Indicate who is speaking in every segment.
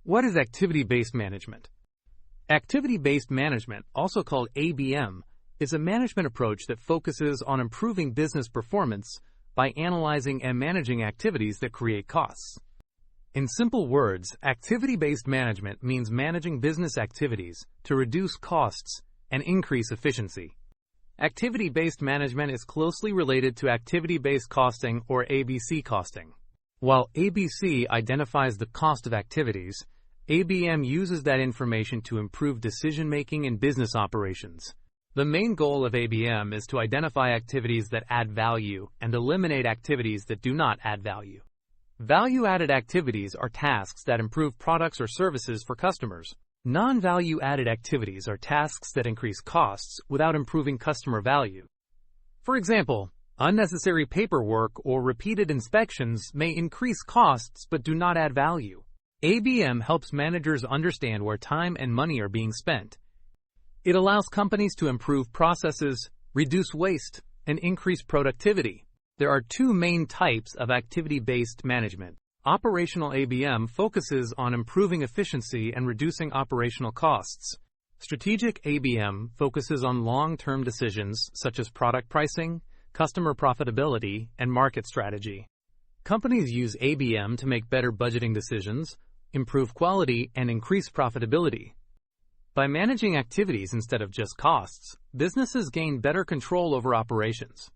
Speaker 1: What is activity-based management? Activity-based management, also called ABM, is a management approach that focuses on improving business performance by analyzing and managing activities that create costs. In simple words, activity-based management means managing business activities to reduce costs and increase efficiency. Activity-based management is closely related to activity-based costing or ABC costing. While ABC identifies the cost of activities, ABM uses that information to improve decision-making in business operations. The main goal of ABM is to identify activities that add value and eliminate activities that do not add value. Value-added activities are tasks that improve products or services for customers. Non-value-added activities are tasks that increase costs without improving customer value. For example, unnecessary paperwork or repeated inspections may increase costs but do not add value. ABM helps managers understand where time and money are being spent. It allows companies to improve processes, reduce waste, and increase productivity. There are two main types of activity-based management. Operational ABM focuses on improving efficiency and reducing operational costs. Strategic ABM focuses on long-term decisions such as product pricing, customer profitability, and market strategy. Companies use ABM to make better budgeting decisions, improve quality, and increase profitability. By managing activities instead of just costs, businesses gain better control over operations.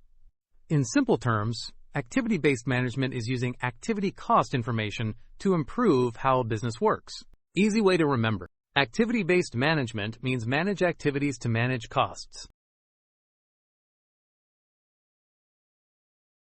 Speaker 1: In simple terms, activity-based management is using activity cost information to improve how a business works. Easy way to remember. Activity-based management means manage activities to manage costs.